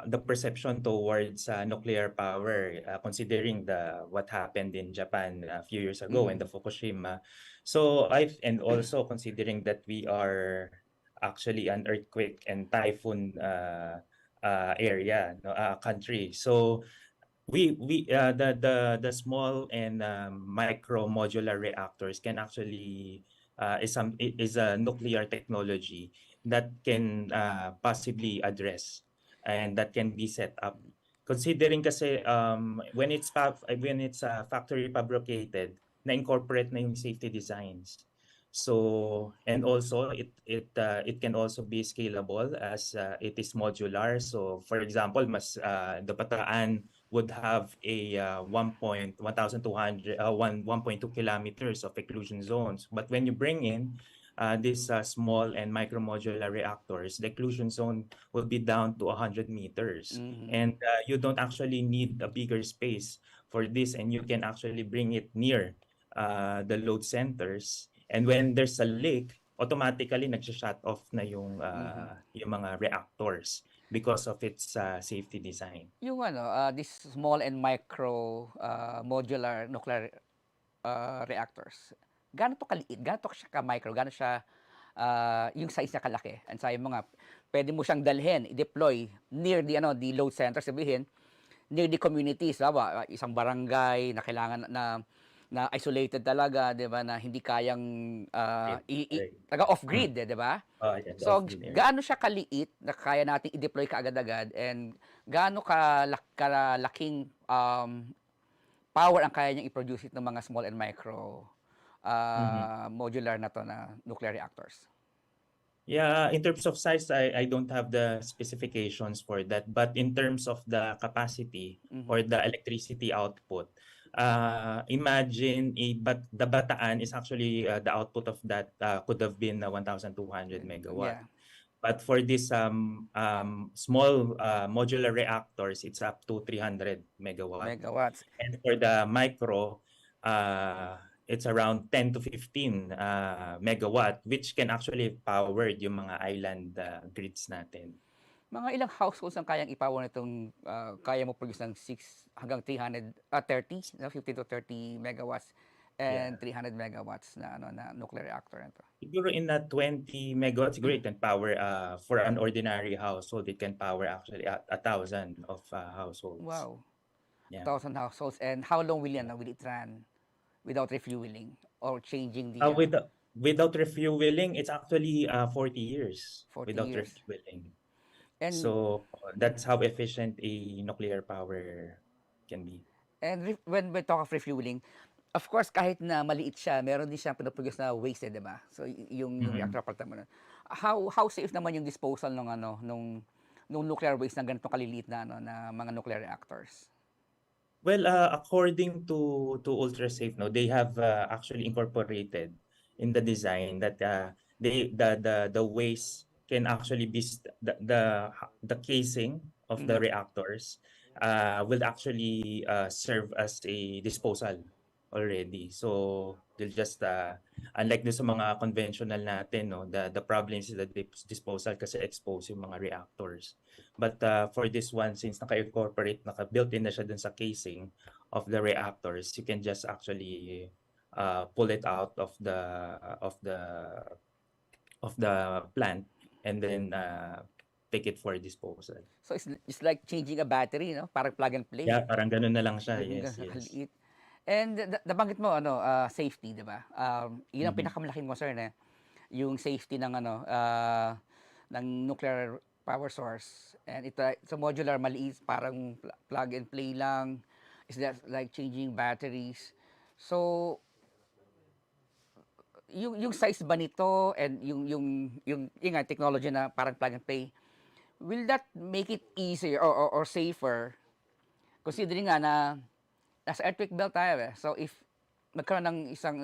the perception towards nuclear power, considering the what happened in Japan a few years ago and
Mhm.
the Fukushima. So I and also considering that we are actually an earthquake and typhoon area, no, country. So the small and micro modular reactors can actually is a nuclear technology that can possibly address and that can be set up considering kasi when it's factory fabricated na incorporate na yung safety designs. So and also it can also be scalable as it is modular. So for example, the Bataan would have a 1.2 kilometers of occlusion zones. But when you bring in these small and micro modular reactors, the occlusion zone will be down to 100 meters.
Mhm.
And you don't actually need a bigger space for this, and you can actually bring it near the load centers. And when there's a leak, automatically nag-shut off na
Mhm.
yung mga reactors because of its safety design.
Yung this small and micro modular nuclear reactors, gaano to kaliit, gaano to siya ka-micro, gaano siya yung size niya kalaki. And sabi mo nga, pwede mo siyang dalhin, i-deploy near the load center, sabihin, near the communities, diba? Isang barangay na kailangan na isolated talaga, 'di ba, na hindi kayang
Right.
taga
Mm.
off-grid, 'di ba?
Yeah, the
So,
off-grid area.
gaano siya kaliit na kaya nating i-deploy kaagad-agad and gaano kalaking power ang kaya niyang i-produce it ng mga small and micro
Mhm.
modular na to na nuclear reactors.
Yeah, in terms of size, I don't have the specifications for that. But in terms of the capacity
Mhm.
or the electricity output, imagine but the Bataan is actually the output of that could have been 1,200 megawatt.
Yeah,
But for this small modular reactors, it's up to 300 megawatt.
megawatts.
And for the micro, it's around 10 to 15 megawatt, which can actually power yung mga island grids natin.
Mga ilang households ang kayang i-power nitong kaya mo produce ng 6 hanggang 330, 50 to 30 megawatts
Yeah.
and 300 megawatts na nuclear reactor nito.
Siguro in that 20 megawatts, great, can power for an ordinary household, it can power actually 1,000 of households.
Wow.
Yeah.
1,000 households. And how long will it run without refueling or changing
Uh,
the
with, without refueling, it's actually 40 years
40
without
years?
refueling.
And
So that's how efficient a nuclear power can be.
when we talk of refueling, of course, kahit na maliit siya, meron din siyang pinoproduce na waste, di ba? So, yung
Mhm.
reactor part mo. How safe naman yung disposal nung nuclear waste ng ganitong kaliliit na mga nuclear reactors?
Well, according to UltraSafe, no, they have actually incorporated in the design that the waste can actually be the casing of the
Mhm.
reactors will actually serve as a disposal already. So they'll just unlike dun sa mga conventional natin, no, the problem is the disposal kasi expose yung mga reactors. But for this one, since naka-incorporate, naka-built in na siya dun sa casing of the reactors, you can just actually pull it out of the of the plant and then take it for disposal.
So it's like changing a battery, no? Parang plug and play.
Yeah, parang ganun na lang siya.
Yung
Yes, yes.
kaliit. And nabanggit mo ano, safety, 'di ba? Yun ang
Mhm.
pinakamalaking concern yung safety ng ano ng nuclear power source. And it's a modular, maliit, parang plug and play lang. It's just like changing batteries. So yung size ba nito and yung nga, technology na parang plug and play, will that make it easier or safer considering nga na nasa earthquake belt tayo So if nagkaroon ng isang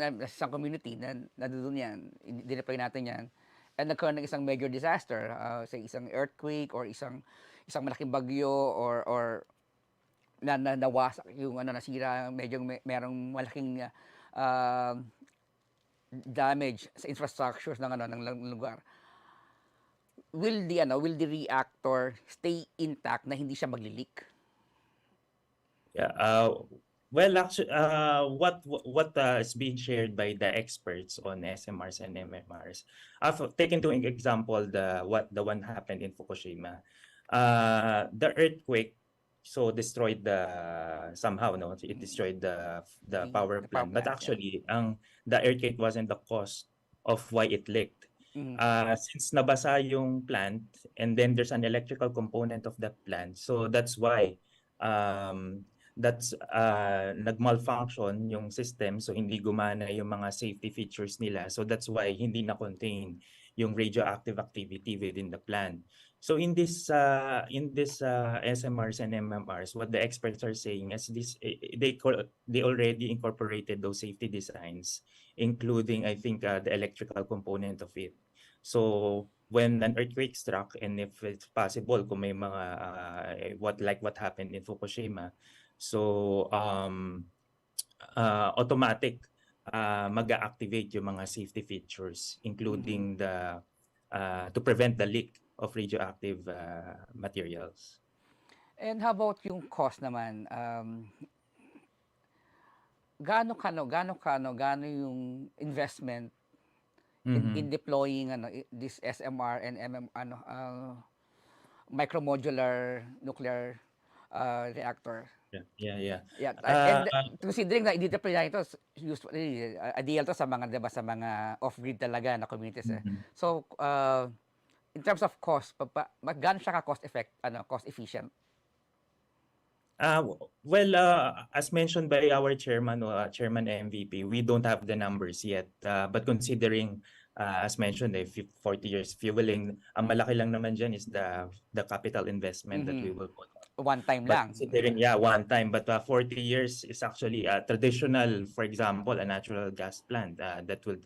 community na nandoon yan, dineploy natin yan, and nagkaroon ng isang major disaster, say isang earthquake or isang malaking bagyo or nawasak yung nasira, medyo merong malaking uh, damage sa infrastructures ng lugar. Will the reactor stay intact na hindi siya magli-leak?
Yeah. Well, actually, what is being shared by the experts on SMRs and MMRs. I've taken to example the one happened in Fukushima. The earthquake destroyed somehow, no, it destroyed the power
The power
plant. But
plant, yeah.
actually, the earthquake wasn't the cause of why it leaked.
Mhm.
Since nabasa yung plant and then there's an electrical component of the plant, so that's why nag-malfunction yung system, so hindi gumana yung mga safety features nila. So that's why hindi na-contain yung radioactive activity within the plant. So in this SMRs and MMRs, what the experts are saying is they already incorporated those safety designs, including, I think, the electrical component of it. So when an earthquake struck, and if it's possible, kung may mga what happened in Fukushima, so automatic mag-activate yung mga safety features, including the to prevent the leak of radioactive materials.
And how about yung cost naman? Gaano yung investment in deploying this SMR and micromodular nuclear reactor?
Yeah.
Yeah,
Uh,
and considering na i-deploy na ito, usually ideal to sa mga, 'di ba, sa mga off-grid talaga na communities.
mhm.
So in terms of cost, magkano siya cost efficient?
Well, as mentioned by our chairman MVP, we don't have the numbers yet. But considering, as mentioned, 40 years fueling, ang malaki lang naman dyan is the capital investment that we will put.
One time
But
lang.
considering, one time, but 40 years is actually a traditional, for example, a natural gas plant that will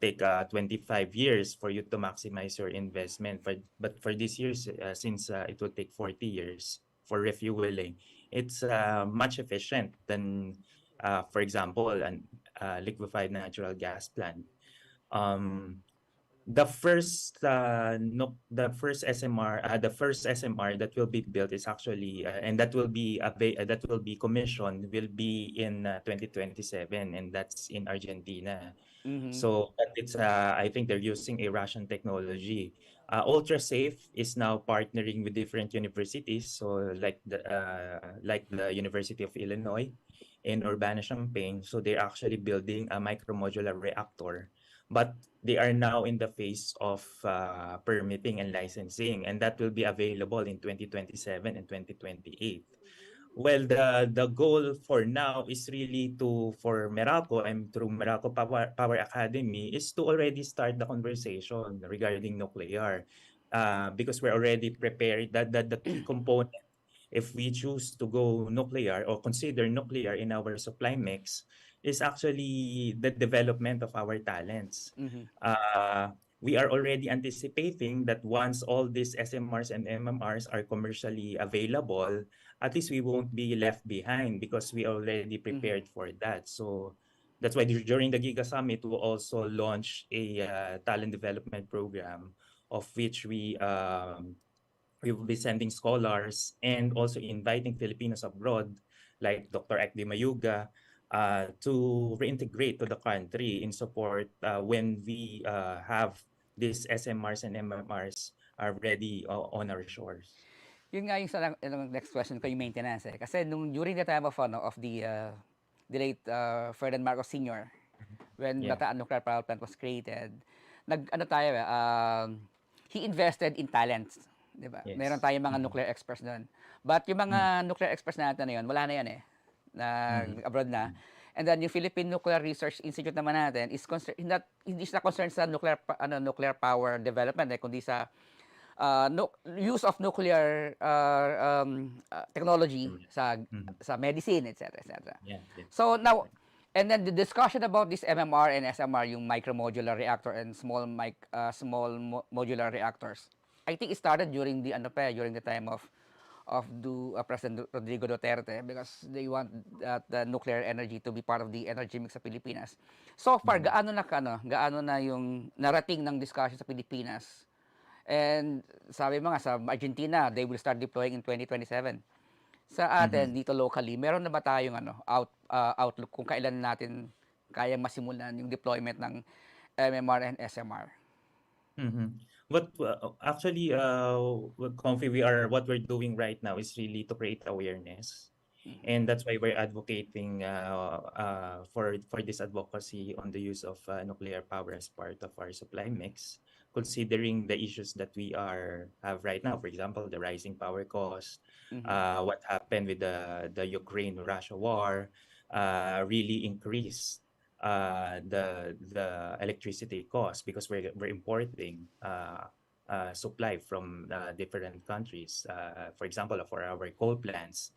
take 25 years for you to maximize your investment. But for these years, since it will take 40 years for refueling, it's much efficient than, for example, an liquefied natural gas plant. The first SMR that will be built is actually and that will be commissioned will be in 2027, and that's in Argentina.
Mhm.
So but it's I think they're using a Russian technology. UltraSafe is now partnering with different universities, so like the University of Illinois in Urbana-Champaign. So they're actually building a micromodular reactor, but they are now in the phase of permitting and licensing, and that will be available in 2027 and 2028. Well, the goal for now is really for Meralco and through Meralco Power Academy is to already start the conversation regarding nuclear, because we're already prepared. That the key component, if we choose to go nuclear or consider nuclear in our supply mix, is actually the development of our talents.
Mhm.
We are already anticipating that once all these SMRs and MMRs are commercially available, at least we won't be left behind because we already prepared for that. So that's why during the Giga Summit, we also launch a talent development program, of which we will be sending scholars and also inviting Filipinos abroad, like Dr. Ekdi Mayuga, to reintegrate to the country in support when we have these SMRs and MMRs are ready on our shores.
Yun nga yung sa next question ko, yung maintenance eh. Kasi during the time of the late Ferdinand Marcos Sr., when
Yeah.
Bataan Nuclear Power Plant was created, he invested in talents, 'di ba? Meron
Yes.
tayong mga nuclear experts doon. But yung mga nuclear experts natin na yun, wala na yan eh. Abroad na. And then yung Philippine Nuclear Research Institute naman natin is hindi siya concerned sa nuclear power development kundi sa use of nuclear technology sa medicine, etc., etc.
Yeah. Yeah.
So now, and then the discussion about this MMR and SMR, yung micromodular reactor and modular reactors, I think it started during the time of President Rodrigo Duterte, because they want the nuclear energy to be part of the energy mix sa Pilipinas. So far, gaano na yung narating ng discussion sa Pilipinas? And sabi mga sa Argentina, they will start deploying in 2027. Sa atin, dito locally, meron na ba tayong outlook kung kailan natin kayang masimulan yung deployment ng MMR and SMR?
What actually, with Komfie, what we're doing right now is really to create awareness, and that's why we're advocating for this advocacy on the use of nuclear power as part of our supply mix, considering the issues that we have right now. For example, the rising power cost, what happened with the Ukraine-Russia war, really increased the electricity cost because we're importing supply from different countries. For example, for our coal plants.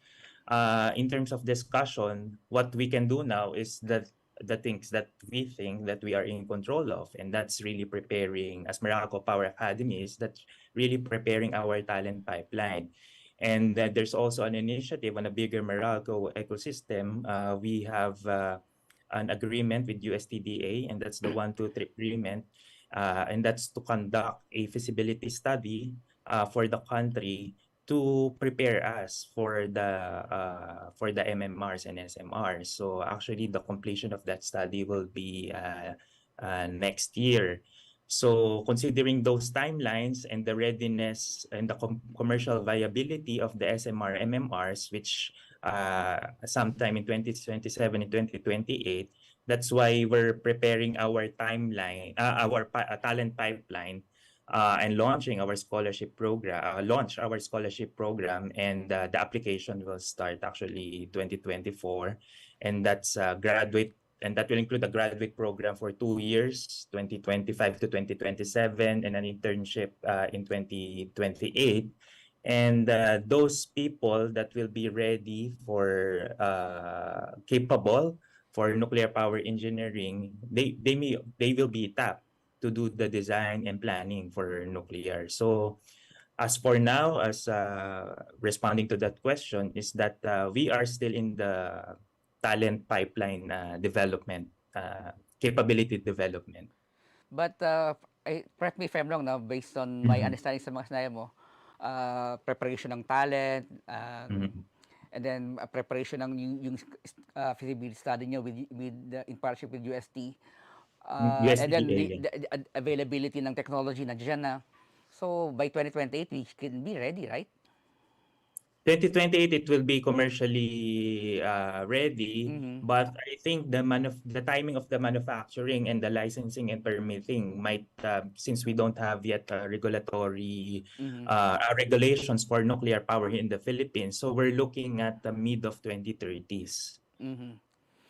In terms of discussion, what we can do now is that the things that we think that we are in control of, and that's really preparing, as Meralco Power Academy is, that's really preparing our talent pipeline. And there's also an initiative on a bigger Meralco ecosystem. We have an agreement with USTDA, and that's the 1-2-3 agreement, and that's to conduct a feasibility study for the country to prepare us for the MMRs and SMRs. So actually, the completion of that study will be next year. So considering those timelines and the readiness and the commercial viability of the SMR MMRs, which sometime in 2027 and 2028, that's why we're preparing our timeline, our talent pipeline, and launching our scholarship program. And the application will start actually 2024, and that's graduate. And that will include a graduate program for 2 years, 2025 to 2027, and an internship in 2028. And those people that will be ready for capable for nuclear power engineering, they will be tapped to do the design and planning for nuclear. So as for now, as responding to that question, is that we are still in the talent pipeline development, capability development.
But correct me if I'm wrong, based on my understanding sa mga sinabi mo, preparation ng talent, and then preparation ng yung feasibility study nyo in partnership with UST, and then the availability ng technology nandiyan na. So by 2028, we can be ready, right?
2028, it will be commercially ready, but I think the timing of the manufacturing and the licensing and permitting might, since we don't have yet regulatory regulations for nuclear power here in the Philippines, so we're looking at the mid of 2030s.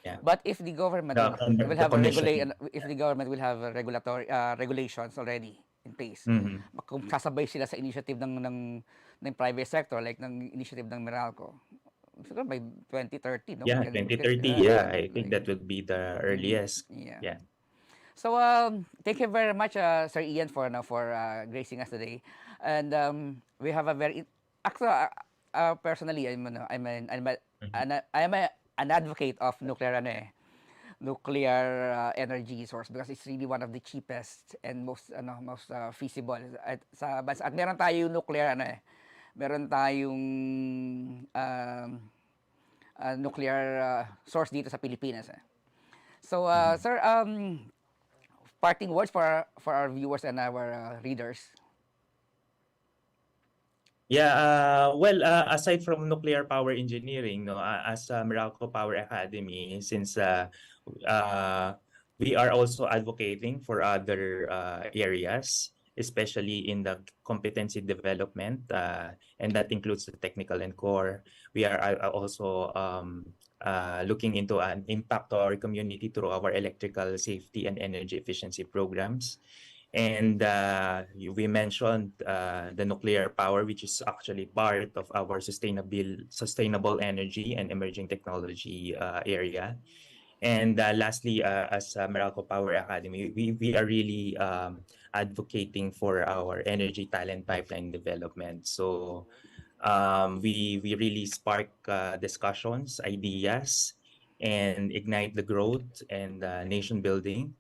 Yeah.
But if the government will have regulatory regulations already in place, kung sasabay sila sa initiative ng private sector, like ng initiative ng Meralco, siguro by 2030, no?
Yeah, 2030. Yeah, I think that would be the earliest. Yeah.
So thank you very much, Sir Ian, for gracing us today. And we have a very actually personally, I'm an advocate of nuclear energy source because it's really one of the cheapest and most feasible sa bansa. At meron tayong nuclear meron tayong nuclear source dito sa Pilipinas. So, sir, parting words for our viewers and our readers.
Yeah, well, aside from nuclear power engineering, no, as Meralco Power Academy, since we are also advocating for other areas, especially in the competency development, and that includes the technical and core. We are also looking into an impact to our community through our electrical safety and energy efficiency programs. And we mentioned the nuclear power, which is actually part of our sustainable energy and emerging technology area. And lastly, as Meralco Power Academy, we are really advocating for our energy talent pipeline development. So we really spark discussions, ideas, and ignite the growth and nation building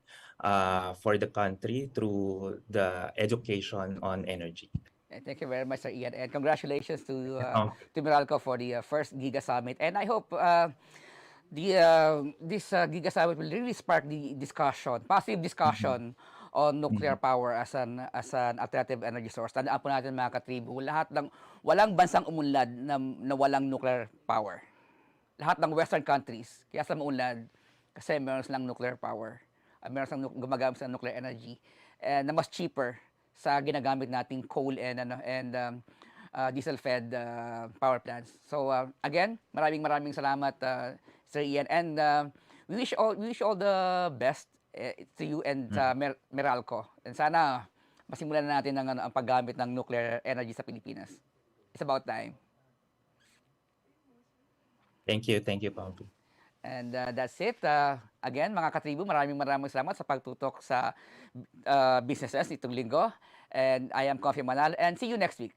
for the country through the education on energy.
Thank you very much, Sir Ian, and congratulations
Um,
to Meralco for the first Giga Summit. And I hope this Giga Summit will really spark the discussion, positive discussion on nuclear
mhm.
power as an alternative energy source. Tandaan po natin mga katribu, lahat ng walang bansang umunlad na walang nuclear power. Lahat ng Western countries, kaya sa maunlad, kasi meron silang nuclear power. Meron silang gumagamit sa nuclear energy na mas cheaper sa ginagamit nating coal and diesel fed power plants. So again, maraming salamat Sir Ian, and we wish all the best to you and Meralco. And sana masimulan na natin ang paggamit ng nuclear energy sa Pilipinas. It's about time.
Thank you, Pablo.
And that's it. Again, mga katribu, maraming salamat sa pagtutok sa businesses itong linggo. And I am Komfie Manalo, and see you next week.